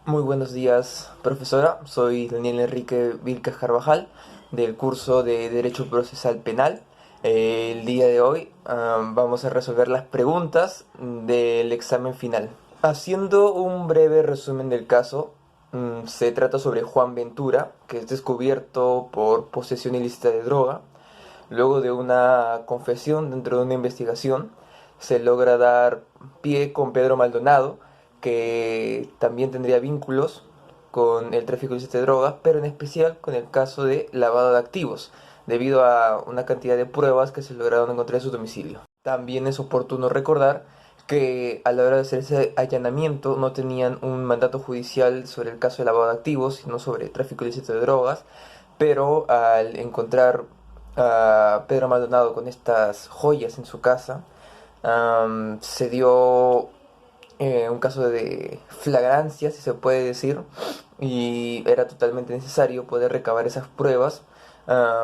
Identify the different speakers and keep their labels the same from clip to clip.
Speaker 1: Muy buenos días, profesora. Soy Daniel Enrique Vilcas Carvajal del curso de Derecho Procesal Penal. El día de hoy vamos a resolver las preguntas del examen final. Haciendo un breve resumen del caso, se trata sobre Juan Ventura, que es descubierto por posesión ilícita de droga. Luego de una confesión dentro de una investigación, se logra dar pie con Pedro Maldonado, que también tendría vínculos con el tráfico ilícito de drogas, pero en especial con el caso de lavado de activos, debido a una cantidad de pruebas que se lograron encontrar en su domicilio. También es oportuno recordar que a la hora de hacer ese allanamiento no tenían un mandato judicial sobre el caso de lavado de activos, sino sobre tráfico ilícito de drogas, pero al encontrar a Pedro Maldonado con estas joyas en su casa, se dio un caso de flagrancia, si se puede decir, y era totalmente necesario poder recabar esas pruebas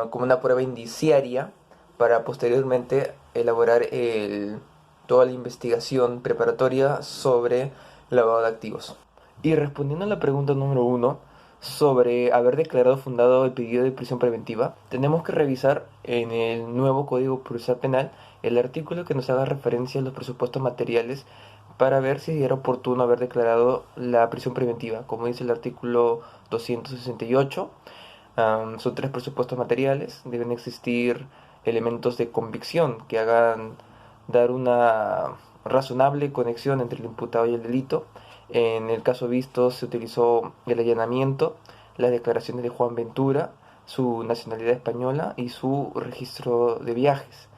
Speaker 1: como una prueba indiciaria para posteriormente elaborar toda la investigación preparatoria sobre lavado de activos. Y respondiendo a la pregunta número uno sobre haber declarado fundado el pedido de prisión preventiva, tenemos que revisar en el nuevo Código Procesal Penal el artículo que nos haga referencia a los presupuestos materiales para ver si era oportuno haber declarado la prisión preventiva. Como dice el artículo 268, son tres presupuestos materiales. Deben existir elementos de convicción que hagan dar una razonable conexión entre el imputado y el delito. En el caso visto se utilizó el allanamiento, las declaraciones de Juan Ventura, su nacionalidad española y su registro de viajes.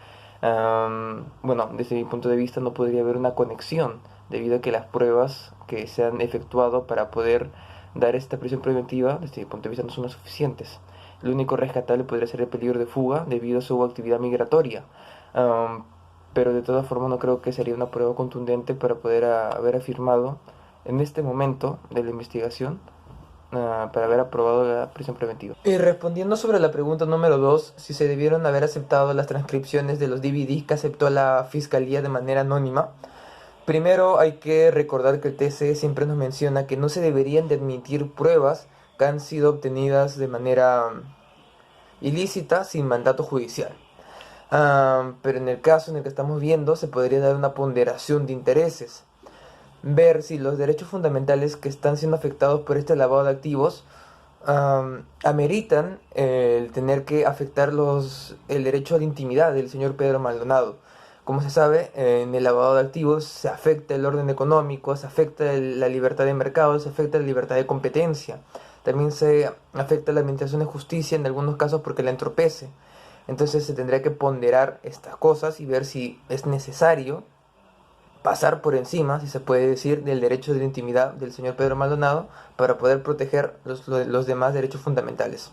Speaker 1: Bueno, desde mi punto de vista no podría haber una conexión debido a que las pruebas que se han efectuado para poder dar esta prisión preventiva, desde mi punto de vista, no son las suficientes. Lo único rescatable podría ser el peligro de fuga debido a su actividad migratoria. Um, pero de todas formas no creo que sería una prueba contundente para poder haber afirmado en este momento de la investigación para haber aprobado la prisión preventiva. Y respondiendo sobre la pregunta número 2, si se debieron haber aceptado las transcripciones de los DVDs que aceptó la fiscalía de manera anónima, primero hay que recordar que el TC siempre nos menciona que no se deberían de admitir pruebas que han sido obtenidas de manera ilícita sin mandato judicial. Pero en el caso en el que estamos viendo se podría dar una ponderación de intereses, ver si los derechos fundamentales que están siendo afectados por este lavado de activos ameritan el tener que afectar el derecho a la intimidad del señor Pedro Maldonado. Como se sabe, en el lavado de activos se afecta el orden económico, se afecta la libertad de mercado, se afecta la libertad de competencia. También se afecta la administración de justicia en algunos casos porque la entorpece. Entonces se tendría que ponderar estas cosas y ver si es necesario pasar por encima, si se puede decir, del derecho de la intimidad del señor Pedro Maldonado para poder proteger los demás derechos fundamentales.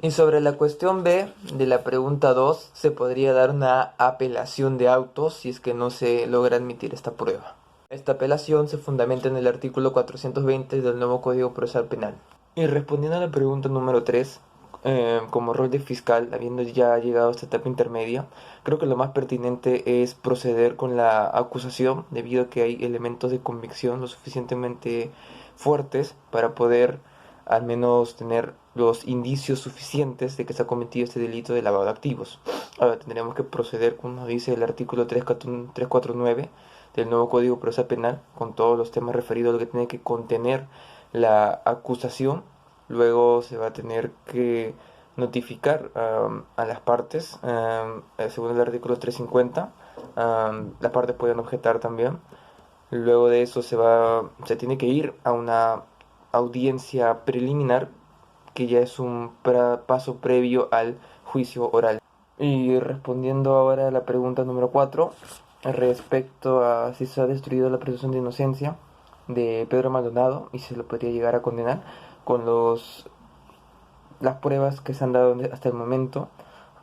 Speaker 1: Y sobre la cuestión B de la pregunta 2, se podría dar una apelación de autos si es que no se logra admitir esta prueba. Esta apelación se fundamenta en el artículo 420 del nuevo Código Procesal Penal. Y respondiendo a la pregunta número 3, como rol de fiscal, habiendo ya llegado a esta etapa intermedia, creo que lo más pertinente es proceder con la acusación, debido a que hay elementos de convicción lo suficientemente fuertes para poder al menos tener los indicios suficientes de que se ha cometido este delito de lavado de activos. Ahora tendremos que proceder, como dice el artículo 349 del nuevo Código Procesal Penal, con todos los temas referidos a lo que tiene que contener la acusación. Luego se va a tener que notificar a las partes, según el artículo 350, las partes pueden objetar también. Luego de eso se tiene que ir a una audiencia preliminar, que ya es un paso previo al juicio oral. Y respondiendo ahora a la pregunta número 4, respecto a si se ha destruido la presunción de inocencia de Pedro Maldonado y si se lo podría llegar a condenar con las pruebas que se han dado hasta el momento.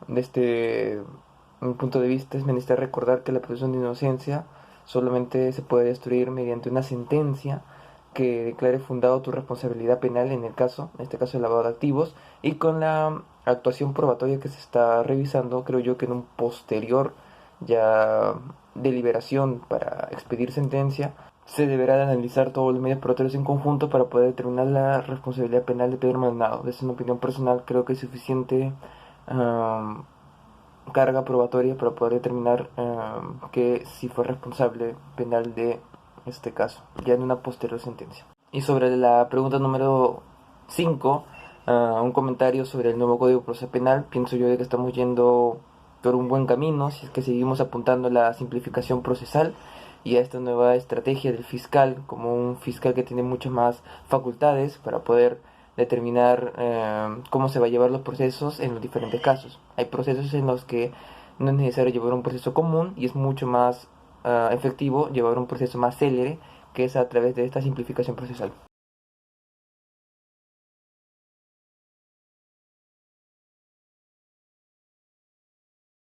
Speaker 1: Desde mi punto de vista es menester recordar que la presunción de inocencia solamente se puede destruir mediante una sentencia que declare fundado tu responsabilidad penal en este caso el lavado de activos, y con la actuación probatoria que se está revisando, creo yo que en un posterior ya deliberación para expedir sentencia, se deberá de analizar todos los medios probatorios en conjunto para poder determinar la responsabilidad penal de Pedro Maldonado. Desde una opinión personal, creo que es suficiente carga probatoria para poder determinar que sí fue responsable penal de este caso, ya en una posterior sentencia. Y sobre la pregunta número 5, un comentario sobre el nuevo Código Procesal Penal. Pienso yo de que estamos yendo por un buen camino si es que seguimos apuntando a la simplificación procesal y a esta nueva estrategia del fiscal como un fiscal que tiene muchas más facultades para poder determinar cómo se va a llevar los procesos en los diferentes casos. Hay procesos en los que no es necesario llevar un proceso común y es mucho más efectivo llevar un proceso más célere, que es a través de esta simplificación procesal.